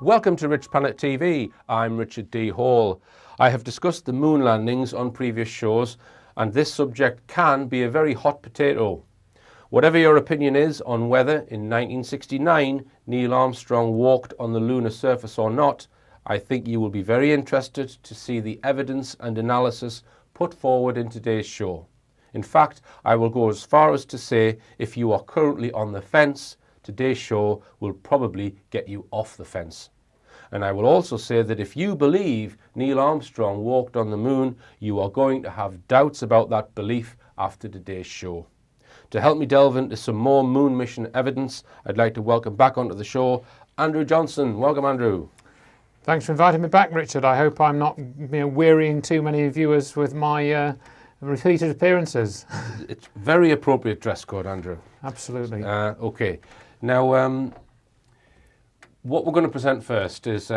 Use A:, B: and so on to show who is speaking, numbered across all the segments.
A: Welcome to Rich Planet TV. I'm Richard D.Hall. I have discussed the moon landings on previous shows, and this subject can be a very hot potato. Whatever your opinion is on whether in 1969 Neil Armstrong walked on the lunar surface or not, I think you will be very interested to see the evidence and analysis put forward in today's show. In fact, I will go as far as to say if you are currently on the fence, today's show will probably get you off the fence. And I will also say that if you believe Neil Armstrong walked on the moon, you are going to have doubts about that belief after today's show. To help me delve into some more moon mission evidence, I'd like to welcome back onto the show Andrew Johnson. Welcome, Andrew.
B: Thanks for inviting me back, Richard. I hope I'm not wearying too many viewers with my repeated appearances.
A: It's very appropriate dress code, Andrew.
B: Absolutely.
A: Okay. Now, what we're going to present first is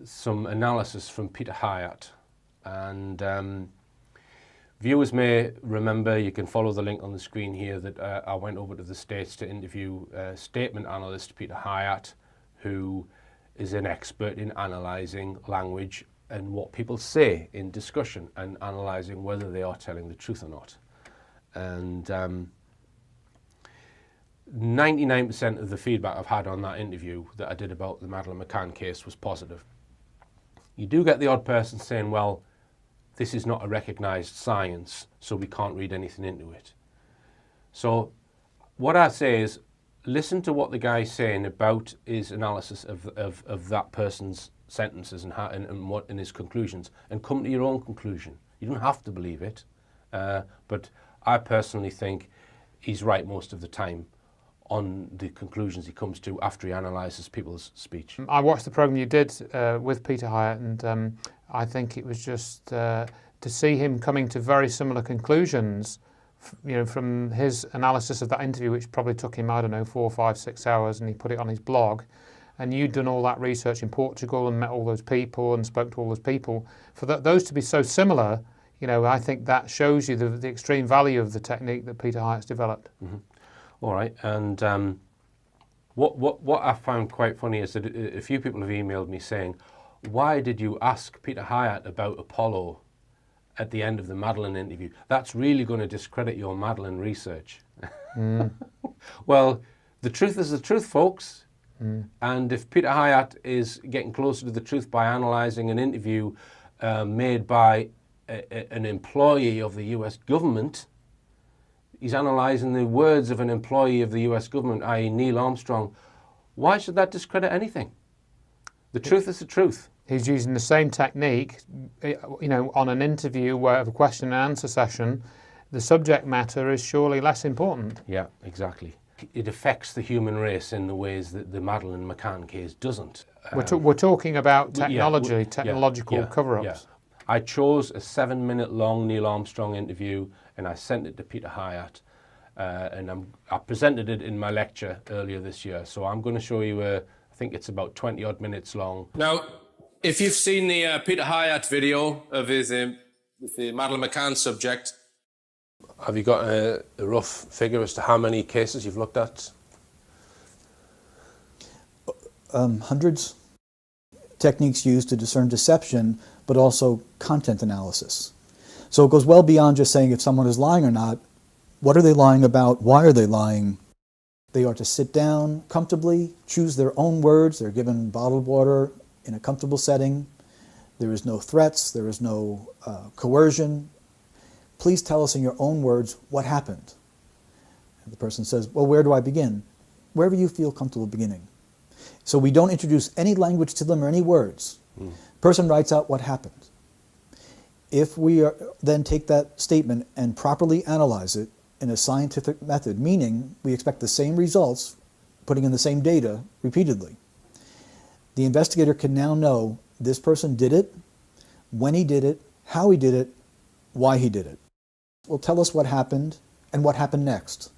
A: some analysis from Peter Hyatt. And viewers may remember, you can follow the link on the screen here, that I went over to the States to interview statement analyst Peter Hyatt, who is an expert in analysing language and what people say in discussion and analysing whether they are telling the truth or not. And 99% of the feedback I've had on that interview that I did about the Madeleine McCann case was positive. You do get the odd person saying, well, this is not a recognised science, so we can't read anything into it. So what I say is, listen to what the guy's saying about his analysis of that person's sentences and what in his conclusions, and come to your own conclusion. You don't have to believe it, but I personally think he's right most of the time on the conclusions he comes to after he analyses people's speech.
B: I watched the programme you did with Peter Hyatt, and I think it was just to see him coming to very similar conclusions, from his analysis of that interview, which probably took him, 4, 5, 6 hours, and he put it on his blog. And you'd done all that research in Portugal and met all those people and spoke to all those people. For those to be so similar, I think that shows you the extreme value of the technique that Peter Hyatt's developed.
A: Mm-hmm. All right, and what I found quite funny is that a few people have emailed me saying, why did you ask Peter Hyatt about Apollo at the end of the Madeleine interview? That's really going to discredit your Madeleine research. Mm. Well, the truth is the truth, folks. Mm. And if Peter Hyatt is getting closer to the truth by analysing an interview made by an employee of the US government, he's analysing the words of an employee of the US government, i.e. Neil Armstrong, why should that discredit anything? The truth is the truth.
B: He's using the same technique, on an interview where of a question and answer session, the subject matter is surely less important.
A: Yeah, exactly. It affects the human race in the ways that the Madeleine McCann case doesn't.
B: We're talking about technology, technological cover-ups. Yeah.
A: I chose a 7-minute long Neil Armstrong interview and I sent it to Peter Hyatt, and I presented it in my lecture earlier this year. So I'm going to show you I think it's about 20 odd minutes long. Now, if you've seen the Peter Hyatt video of his with the Madeleine McCann subject, have you got a rough figure as to how many cases you've looked at?
C: Hundreds. Techniques used to discern deception, but also content analysis. So it goes well beyond just saying if someone is lying or not. What are they lying about? Why are they lying? They are to sit down comfortably, choose their own words. They're given bottled water in a comfortable setting. There is no threats. There is no coercion. Please tell us in your own words what happened. And the person says, well, where do I begin? Wherever you feel comfortable beginning. So we don't introduce any language to them or any words. The person writes out what happened. If we then take that statement and properly analyze it in a scientific method, meaning we expect the same results, putting in the same data repeatedly, the investigator can now know this person did it, when he did it, how he did it, why he did it. Will tell us what happened and what happened next.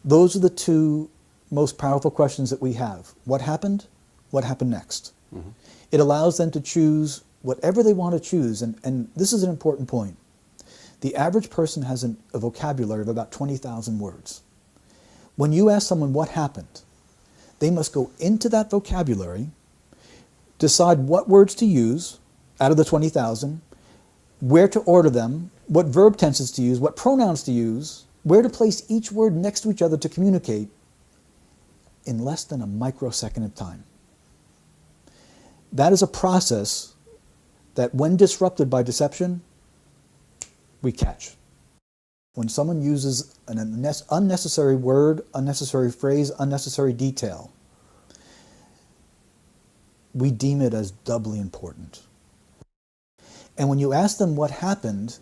C: Those are the two most powerful questions that we have. What happened next? Mm-hmm. It allows them to choose whatever they want to choose, and this is an important point. The average person has a vocabulary of about 20,000 words. When you ask someone what happened, they must go into that vocabulary, decide what words to use out of the 20,000, where to order them, what verb tenses to use, what pronouns to use, where to place each word next to each other to communicate in less than a microsecond of time. That is a process that, when disrupted by deception, we catch. When someone uses an unnecessary word, unnecessary phrase, unnecessary detail, we deem it as doubly important. And when you ask them what happened,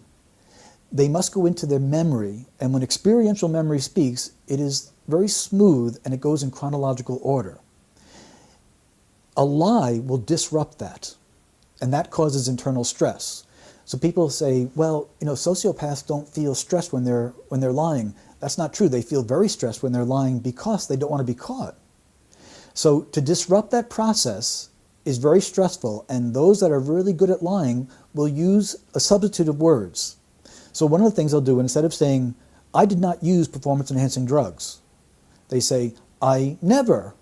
C: they must go into their memory. And when experiential memory speaks, it is very smooth and it goes in chronological order. A lie will disrupt that, and that causes internal stress. So people say, well, sociopaths don't feel stressed when they're lying. That's not true. They feel very stressed when they're lying because they don't want to be caught. So to disrupt that process is very stressful, and those that are really good at lying will use a substitute of words. So one of the things they'll do, instead of saying, I did not use performance-enhancing drugs, they say, I never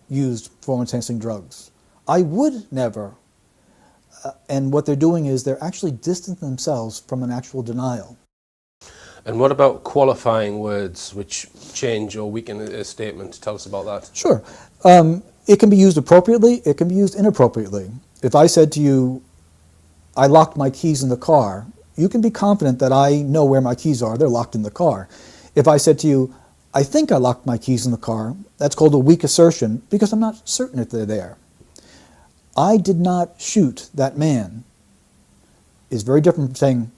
C: used performance-enhancing drugs. I would never. And what they're doing is they're actually distancing themselves from an actual denial.
A: And what about qualifying words which change or weaken a statement? Tell us about that.
C: Sure. It can be used appropriately, it can be used inappropriately. If I said to you, I locked my keys in the car, you can be confident that I know where my keys are. They're locked in the car. If I said to you, I think I locked my keys in the car, that's called a weak assertion because I'm not certain if they're there. I did not shoot that man is very different from saying,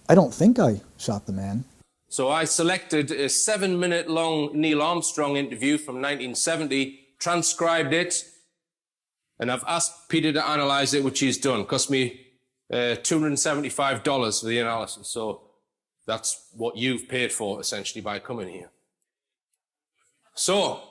C: I don't think I shot the man.
A: So I selected a 7-minute long Neil Armstrong interview from 1970, transcribed it, and I've asked Peter to analyse it, which he's done. It cost me $275 for the analysis. So that's what you've paid for, essentially, by coming here. So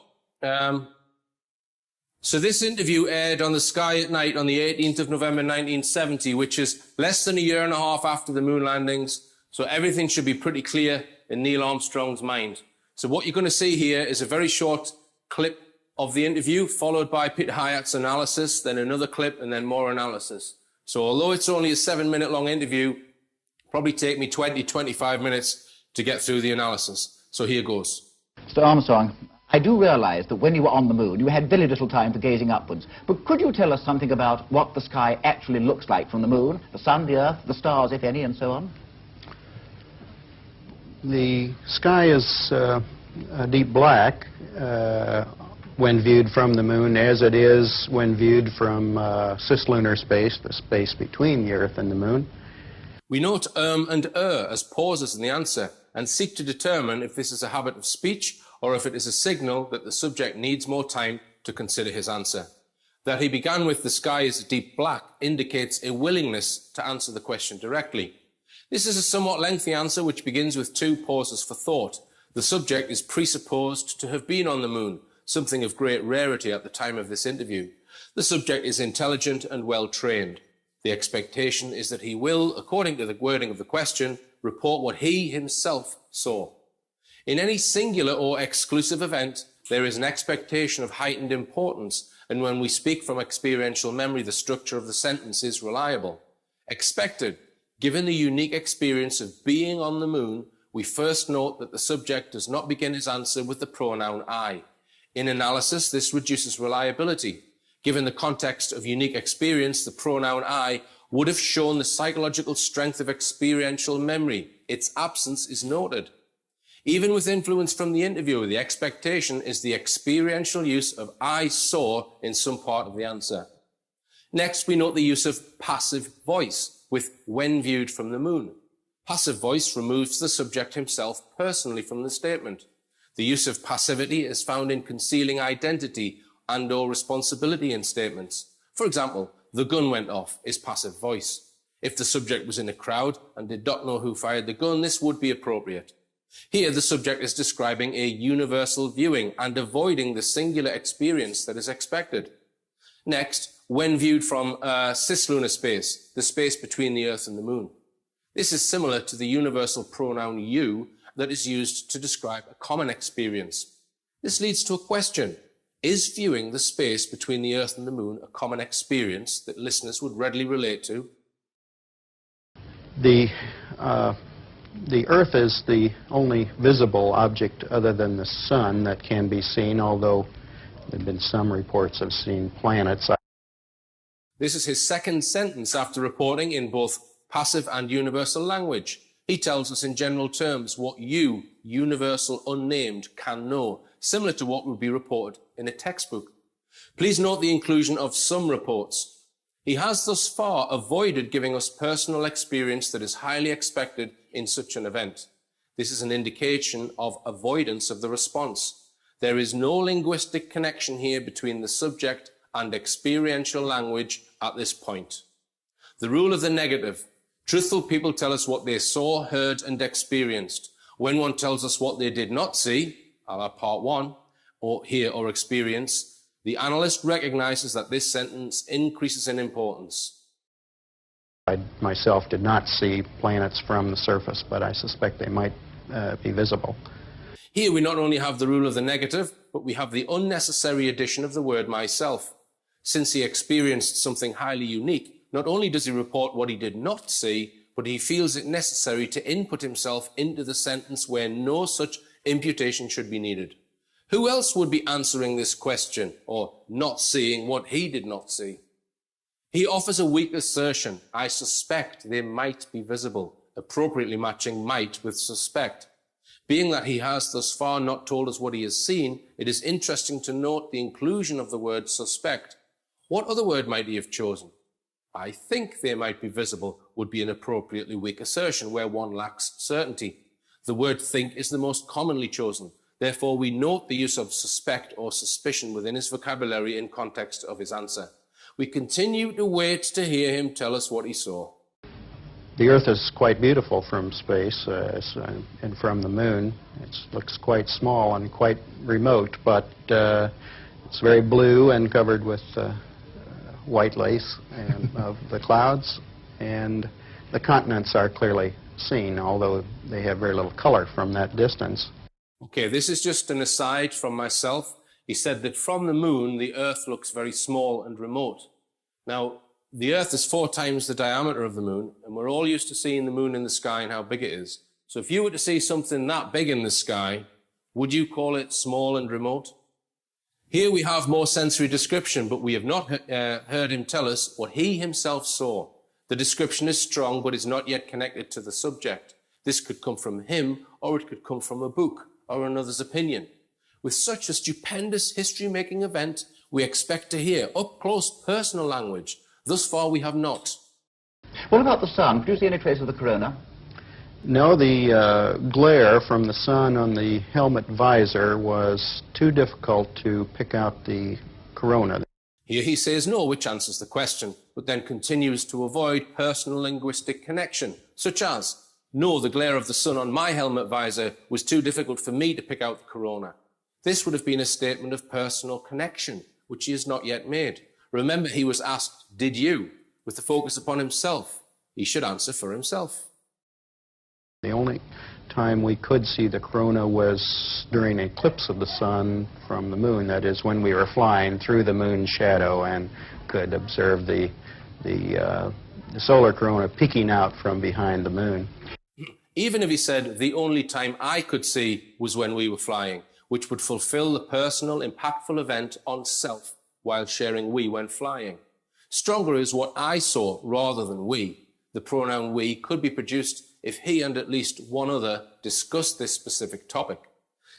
A: this interview aired on the Sky at Night on the 18th of November 1970, which is less than a year and a half after the moon landings. So everything should be pretty clear in Neil Armstrong's mind. So what you're going to see here is a very short clip of the interview, followed by Peter Hyatt's analysis, then another clip, and then more analysis. So although it's only a 7-minute long interview, probably take me 20-25 minutes to get through the analysis. So here goes.
D: Mr. Armstrong, I do realize that when you were on the moon, you had very little time for gazing upwards. But could you tell us something about what the sky actually looks like from the moon? The sun, the earth, the stars, if any, and so on?
E: The sky is a deep black when viewed from the moon, as it is when viewed from cislunar space, the space between the earth and the moon.
A: We note and as pauses in the answer and seek to determine if this is a habit of speech or if it is a signal that the subject needs more time to consider his answer. That he began with the sky is deep black indicates a willingness to answer the question directly. This is a somewhat lengthy answer which begins with 2 pauses for thought. The subject is presupposed to have been on the moon, something of great rarity at the time of this interview. The subject is intelligent and well trained. The expectation is that he will, according to the wording of the question, report what he himself saw. In any singular or exclusive event, there is an expectation of heightened importance, and when we speak from experiential memory, the structure of the sentence is reliable. Expected. Given the unique experience of being on the moon, we first note that the subject does not begin his answer with the pronoun I. In analysis, this reduces reliability. Given the context of unique experience, the pronoun I would have shown the psychological strength of experiential memory. Its absence is noted. Even with influence from the interviewer, the expectation is the experiential use of I saw in some part of the answer. Next, we note the use of passive voice with when viewed from the moon. Passive voice removes the subject himself personally from the statement. The use of passivity is found in concealing identity and/or responsibility in statements. For example, the gun went off is passive voice. If the subject was in a crowd and did not know who fired the gun, this would be appropriate. Here, the subject is describing a universal viewing and avoiding the singular experience that is expected. Next, when viewed from cislunar space, the space between the Earth and the Moon. This is similar to the universal pronoun you that is used to describe a common experience. This leads to a question. Is viewing the space between the Earth and the Moon a common experience that listeners would readily relate to?
E: The Earth is the only visible object other than the Sun that can be seen, although there have been some reports of seeing planets.
A: This is his second sentence after reporting in both passive and universal language. He tells us in general terms what you, universal unnamed, can know, similar to what would be reported in a textbook. Please note the inclusion of some reports. He has thus far avoided giving us personal experience that is highly expected in such an event. This is an indication of avoidance of the response. There is no linguistic connection here between the subject and experiential language at this point. The rule of the negative. Truthful people tell us what they saw, heard, and experienced. When one tells us what they did not see, a la part 1, or hear or experience, the analyst recognizes that this sentence increases in importance.
E: I myself did not see planets from the surface, but I suspect they might be visible.
A: Here we not only have the rule of the negative, but we have the unnecessary addition of the word myself. Since he experienced something highly unique, not only does he report what he did not see, but he feels it necessary to input himself into the sentence where no such imputation should be needed. Who else would be answering this question, or not seeing what he did not see? He offers a weak assertion, I suspect they might be visible, appropriately matching might with suspect. Being that he has thus far not told us what he has seen, it is interesting to note the inclusion of the word suspect. What other word might he have chosen? I think they might be visible would be an appropriately weak assertion where one lacks certainty. The word think is the most commonly chosen. Therefore, we note the use of suspect or suspicion within his vocabulary in context of his answer. We continue to wait to hear him tell us what he saw.
E: The Earth is quite beautiful from space and from the Moon. It looks quite small and quite remote, but it's very blue and covered with white lace of the clouds, and the continents are clearly seen, although they have very little color from that distance.
A: Okay, this is just an aside from myself. He said that from the Moon, the Earth looks very small and remote. Now, the Earth is 4 times the diameter of the Moon, and we're all used to seeing the Moon in the sky and how big it is. So if you were to see something that big in the sky, would you call it small and remote? Here we have more sensory description, but we have not heard him tell us what he himself saw. The description is strong, but is not yet connected to the subject. This could come from him, or it could come from a book, or another's opinion. With such a stupendous history-making event, we expect to hear up-close personal language. Thus far, we have not.
D: What about the sun? Could you see any trace of the corona?
E: No, the glare from the sun on the helmet visor was too difficult to pick out the corona.
A: Here he says no, which answers the question, but then continues to avoid personal linguistic connection, such as, no, the glare of the sun on my helmet visor was too difficult for me to pick out the corona. This would have been a statement of personal connection, which he has not yet made. Remember, he was asked, did you? With the focus upon himself. He should answer for himself.
E: The only time we could see the corona was during an eclipse of the sun from the moon. That is, when we were flying through the moon's shadow and could observe the solar corona peeking out from behind the moon.
A: Even if he said the only time I could see was when we were flying, which would fulfill the personal, impactful event on self while sharing we when flying. Stronger is what I saw rather than we. The pronoun we could be produced if he and at least one other discussed this specific topic.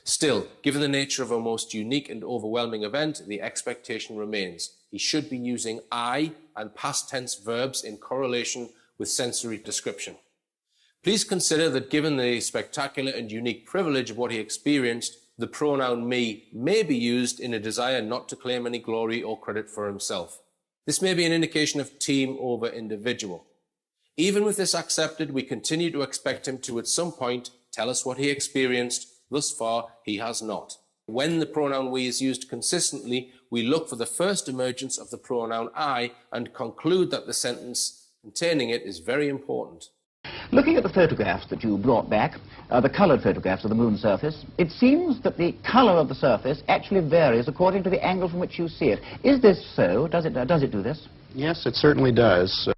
A: Still, given the nature of a most unique and overwhelming event, the expectation remains. He should be using I and past tense verbs in correlation with sensory description. Please consider that given the spectacular and unique privilege of what he experienced, the pronoun me may be used in a desire not to claim any glory or credit for himself. This may be an indication of team over individual. Even with this accepted, we continue to expect him to at some point tell us what he experienced. Thus far, he has not. When the pronoun we is used consistently, we look for the first emergence of the pronoun I and conclude that the sentence containing it is very important.
D: Looking at the photographs that you brought back, the coloured photographs of the moon's surface, it seems that the colour of the surface actually varies according to the angle from which you see it. Is this so? Does it do this?
E: Yes, it certainly does.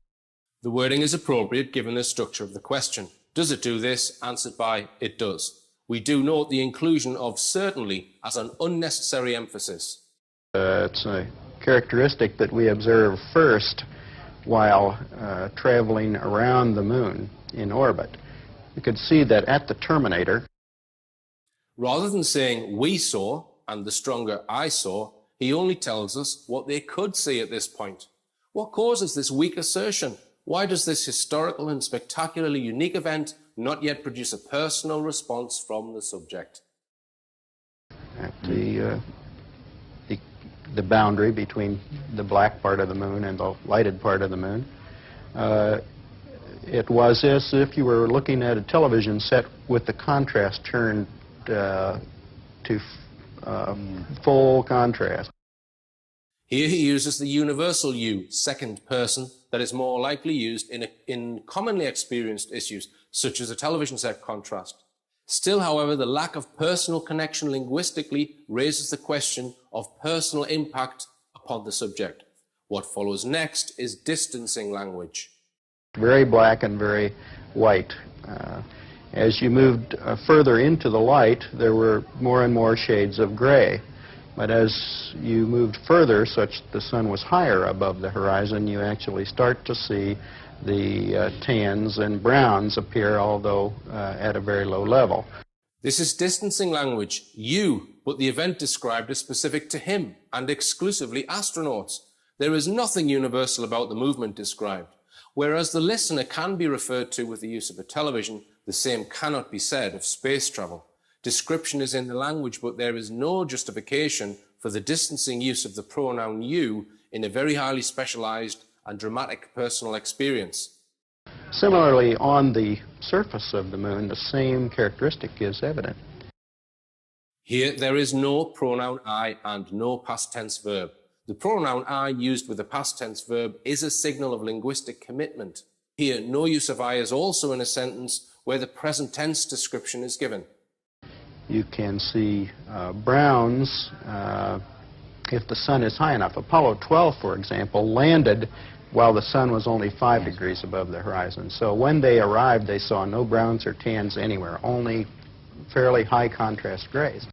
A: The wording is appropriate given the structure of the question. Does it do this? Answered by it does. We do note the inclusion of certainly as an unnecessary emphasis.
E: It's a characteristic that we observe first while traveling around the moon in orbit. You could see that at the terminator.
A: Rather than saying we saw and the stronger I saw, he only tells us what they could see at this point. What causes this weak assertion? Why does this historical and spectacularly unique event not yet produce a personal response from the subject?
E: At the boundary between the black part of the moon and the lighted part of the moon, it was as if you were looking at a television set with the contrast turned to full contrast.
A: Here he uses the universal you, second person, that is more likely used in commonly experienced issues, such as a television set contrast. Still, however, the lack of personal connection linguistically raises the question of personal impact upon the subject. What follows next is distancing language.
E: Very black and very white. As you moved further into the light, there were more and more shades of gray. But as you moved further, such the sun was higher above the horizon, you actually start to see the tans and browns appear, although at a very low level.
A: This is distancing language. You, but the event described is specific to him and exclusively astronauts. There is nothing universal about the movement described. Whereas the listener can be referred to with the use of a television, the same cannot be said of space travel. Description is in the language, but there is no justification for the distancing use of the pronoun you in a very highly specialized and dramatic personal experience.
E: Similarly, on the surface of the moon, the same characteristic is evident.
A: Here, there is no pronoun I and no past tense verb. The pronoun I used with the past tense verb is a signal of linguistic commitment. Here, no use of I is also in a sentence where the present tense description is given.
E: You can see browns if the sun is high enough. Apollo 12, for example, landed while the sun was only 5 degrees above the horizon. So when they arrived, they saw no browns or tans anywhere, only fairly high contrast grays.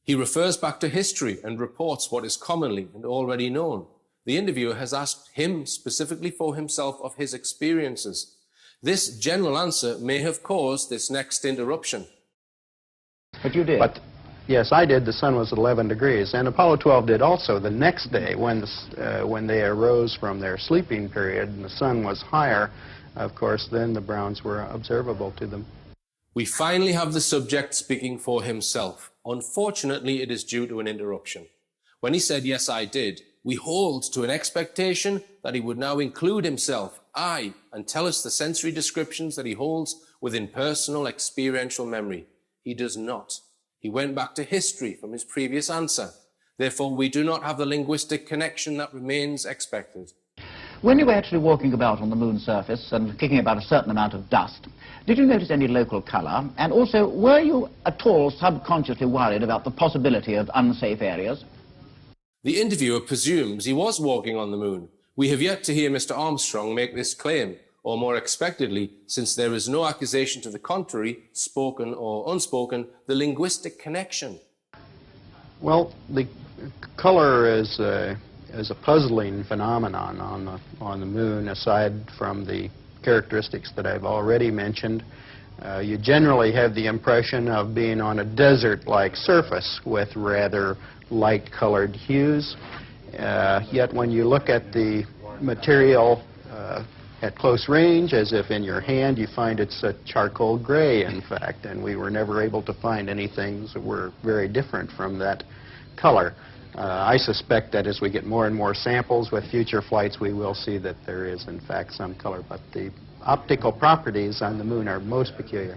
A: He refers back to history and reports what is commonly and already known. The interviewer has asked him specifically for himself of his experiences. This general answer may have caused this next interruption.
D: But you did.
E: But yes, I did. The sun was at 11 degrees. And Apollo 12 did also the next day when they arose from their sleeping period and the sun was higher. Of course, then the browns were observable to them.
A: We finally have the subject speaking for himself. Unfortunately, it is due to an interruption. When he said, yes, I did, we hold to an expectation that he would now include himself, I, and tell us the sensory descriptions that he holds within personal experiential memory. He does not. He went back to history from his previous answer. Therefore, we do not have the linguistic connection that remains expected.
D: When you were actually walking about on the moon's surface and kicking about a certain amount of dust, did you notice any local colour? And also, were you at all subconsciously worried about the possibility of unsafe areas?
A: The interviewer presumes he was walking on the moon. We have yet to hear Mr. Armstrong make this claim, or more expectedly, since there is no accusation to the contrary, spoken or unspoken, the linguistic connection.
E: Well, the color is a puzzling phenomenon on the moon, aside from the characteristics that I've already mentioned. You generally have the impression of being on a desert-like surface with rather light-colored hues. Yet when you look at the material at close range, as if in your hand, you find it's a charcoal gray, in fact, and we were never able to find any things that were very different from that color. I suspect that as we get more and more samples with future flights, we will see that there is, in fact, some color, but the optical properties on the moon are most peculiar.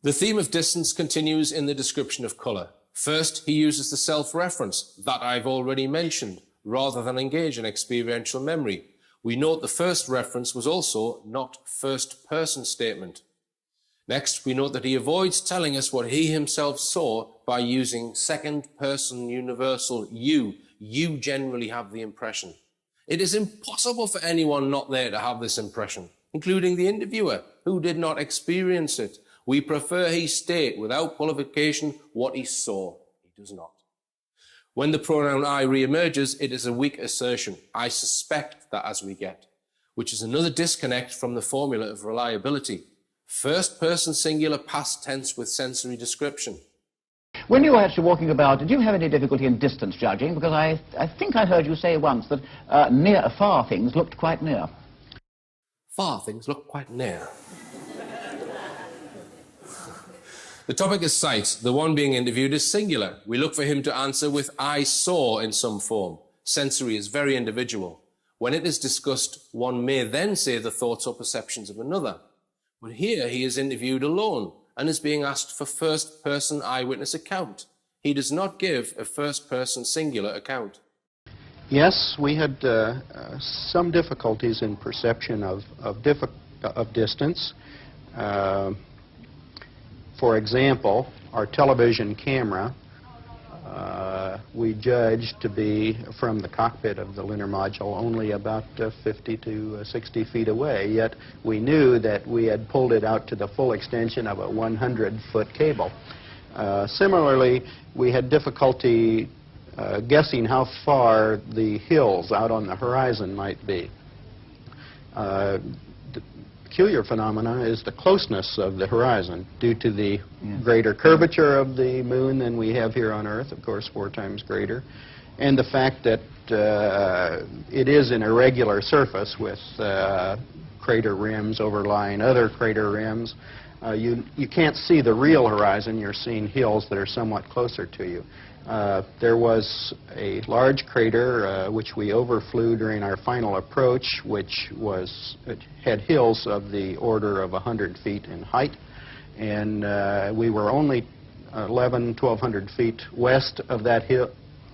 A: The theme of distance continues in the description of color. First, he uses the self-reference that I've already mentioned, rather than engage in experiential memory. We note the first reference was also not first-person statement. Next, we note that he avoids telling us what he himself saw by using second-person universal you. You generally have the impression. It is impossible for anyone not there to have this impression, including the interviewer, who did not experience it. We prefer he state without qualification what he saw. He does not. When the pronoun I re-emerges, it is a weak assertion. I suspect that as we get, which is another disconnect from the formula of reliability. First person singular past tense with sensory description.
D: When you were actually walking about, did you have any difficulty in distance judging? Because I think I heard you say once that far things looked quite near.
A: Far things look quite near. The topic is sight. The one being interviewed is singular. We look for him to answer with I saw in some form. Sensory is very individual. When it is discussed, one may then say the thoughts or perceptions of another. But here he is interviewed alone and is being asked for first-person eyewitness account. He does not give a first-person singular account.
E: Yes, we had some difficulties in perception of distance. For example, our television camera, we judged to be from the cockpit of the lunar module only about 50 to 60 feet away, yet we knew that we had pulled it out to the full extension of a 100-foot cable. Similarly, we had difficulty guessing how far the hills out on the horizon might be. Peculiar phenomena is the closeness of the horizon due to the greater curvature of the moon than we have here on Earth, of course 4 times greater, and the fact that it is an irregular surface with crater rims overlying other crater rims. You can't see the real horizon. You're seeing hills that are somewhat closer to you. There was a large crater which we overflew during our final approach, which had hills of the order of 100 feet in height, and we were only 1,100 feet west of that hill,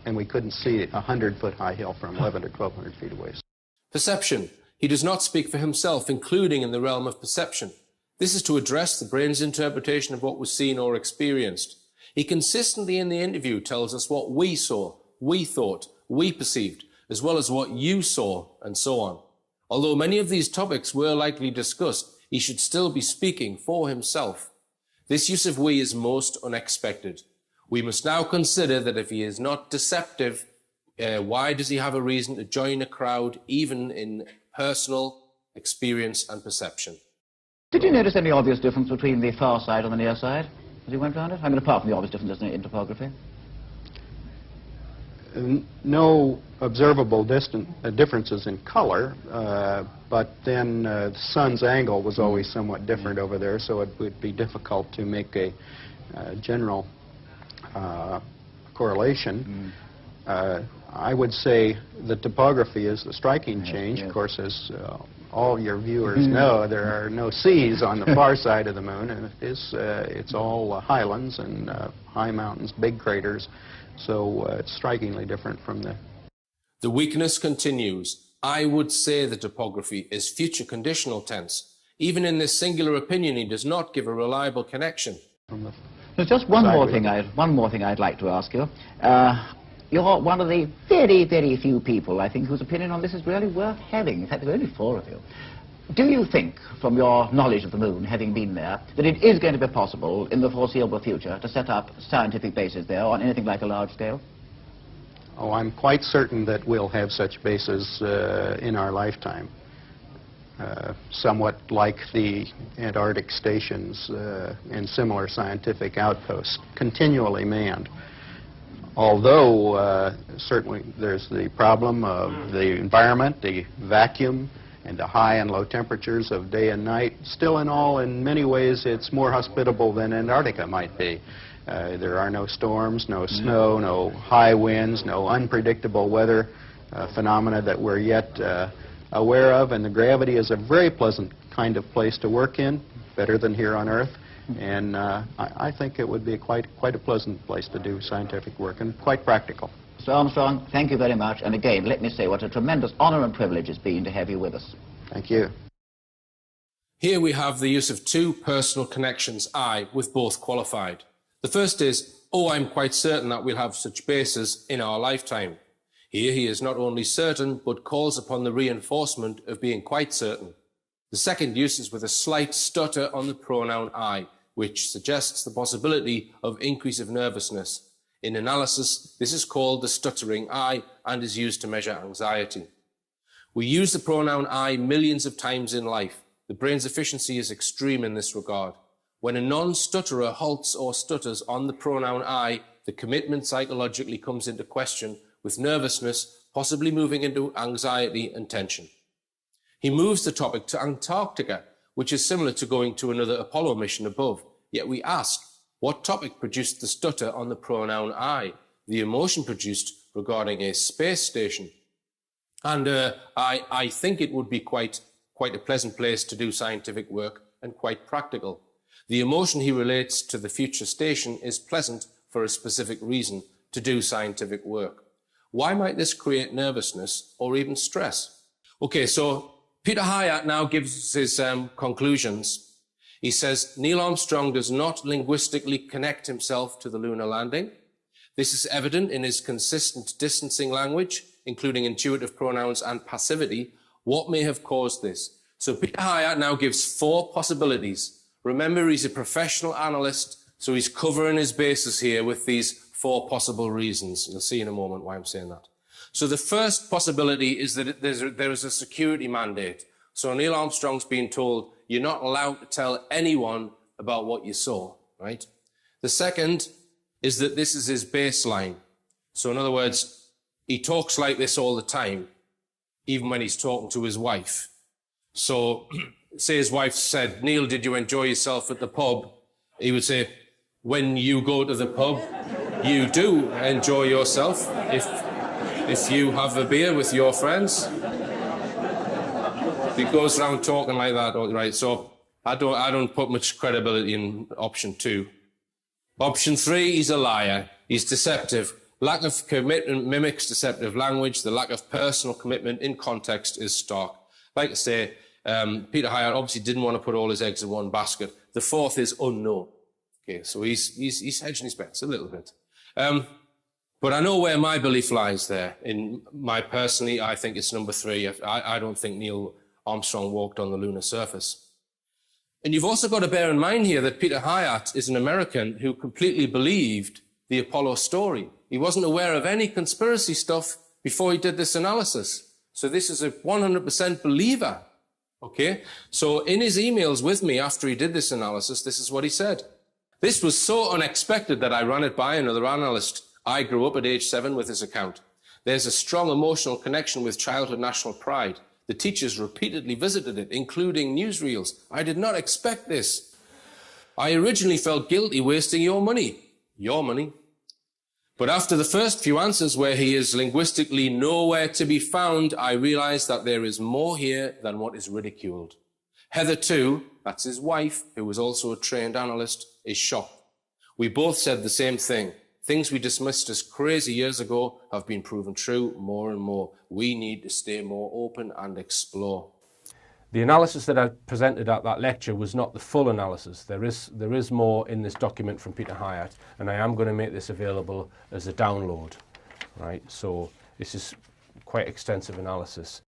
E: and we couldn't see a 100-foot high hill from 1,100 to 1,200 feet away.
A: Perception. He does not speak for himself, including in the realm of perception. This is to address the brain's interpretation of what was seen or experienced. He consistently in the interview tells us what we saw, we thought, we perceived, as well as what you saw, and so on. Although many of these topics were likely discussed, he should still be speaking for himself. This use of we is most unexpected. We must now consider that if he is not deceptive, why does he have a reason to join a crowd, even in personal experience and perception?
D: Did you notice any obvious difference between the far side and the near side as you went round it? I mean, apart from the obvious differences in topography.
E: No observable differences in color, but then the sun's angle was always somewhat different over there, so it would be difficult to make a general correlation. I would say the topography is the striking change. Of course, as all your viewers know, there are no seas on the far side of the moon, and it's all highlands and high mountains, big craters, so it's strikingly different from the...
A: The weakness continues. I would say the topography is future conditional tense. Even in this singular opinion, he does not give a reliable connection.
D: There's just one more thing I'd like to ask you. You're one of the very, very few people, I think, whose opinion on this is really worth having. In fact, there are only 4 of you. Do you think, from your knowledge of the moon, having been there, that it is going to be possible in the foreseeable future to set up scientific bases there on anything like a large scale?
E: Oh, I'm quite certain that we'll have such bases in our lifetime. Somewhat like the Antarctic stations and similar scientific outposts, continually manned. Although certainly there's the problem of the environment, the vacuum, and the high and low temperatures of day and night. Still in all, in many ways, it's more hospitable than Antarctica might be. There are no storms, no snow, no high winds, no unpredictable weather phenomena that we're yet aware of, and the gravity is a very pleasant kind of place to work in, better than here on Earth. And I think it would be quite a pleasant place to do scientific work, and quite practical.
D: Mr. Armstrong, thank you very much. And again, let me say what a tremendous honor and privilege it's been to have you with us.
E: Thank you.
A: Here we have the use of two personal connections, I, with both qualified. The first is, oh, I'm quite certain that we'll have such bases in our lifetime. Here he is not only certain, but calls upon the reinforcement of being quite certain. The second use is with a slight stutter on the pronoun I, which suggests the possibility of increase of nervousness. In analysis, this is called the stuttering I and is used to measure anxiety. We use the pronoun I millions of times in life. The brain's efficiency is extreme in this regard. When a non-stutterer halts or stutters on the pronoun I, the commitment psychologically comes into question, with nervousness possibly moving into anxiety and tension. He moves the topic to Antarctica, which is similar to going to another Apollo mission above. Yet we ask, what topic produced the stutter on the pronoun I, the emotion produced regarding a space station? And I think it would be quite a pleasant place to do scientific work and quite practical. The emotion he relates to the future station is pleasant for a specific reason, to do scientific work. Why might this create nervousness or even stress? Okay, so Peter Hyatt now gives his conclusions. He says, Neil Armstrong does not linguistically connect himself to the lunar landing. This is evident in his consistent distancing language, including intuitive pronouns and passivity. What may have caused this? So Peter Hyatt now gives 4 possibilities. Remember, he's a professional analyst, so he's covering his bases here with these 4 possible reasons. You'll see in a moment why I'm saying that. So the first possibility is that there is a security mandate. So Neil Armstrong's been told, you're not allowed to tell anyone about what you saw, right? The second is that this is his baseline. So in other words, he talks like this all the time, even when he's talking to his wife. So say his wife said, Neil, did you enjoy yourself at the pub? He would say, when you go to the pub, you do enjoy yourself if you have a beer with your friends. He goes around talking like that, right? So I don't put much credibility in option 2. Option 3, he's a liar. He's deceptive. Lack of commitment mimics deceptive language. The lack of personal commitment in context is stark. Like I say, Peter Hyatt obviously didn't want to put all his eggs in one basket. The 4th is unknown. Okay, so he's hedging his bets a little bit. But I know where my belief lies there. Personally, I think it's number 3. I don't think Neil Armstrong walked on the lunar surface. And you've also got to bear in mind here that Peter Hyatt is an American who completely believed the Apollo story. He wasn't aware of any conspiracy stuff before he did this analysis. So this is a 100% believer. Okay? So in his emails with me after he did this analysis, this is what he said. This was so unexpected that I ran it by another analyst. I grew up at age 7 with his account. There's a strong emotional connection with childhood national pride. The teachers repeatedly visited it, including newsreels. I did not expect this. I originally felt guilty wasting your money. Your money. But after the first few answers where he is linguistically nowhere to be found, I realized that there is more here than what is ridiculed. Heather too, that's his wife, who was also a trained analyst, is shocked. We both said the same thing. Things we dismissed as crazy years ago have been proven true more and more. We need to stay more open and explore.
B: The analysis that I presented at that lecture was not the full analysis. There is more in this document from Peter Hyatt, and I am going to make this available as a download, right? So this is quite extensive analysis.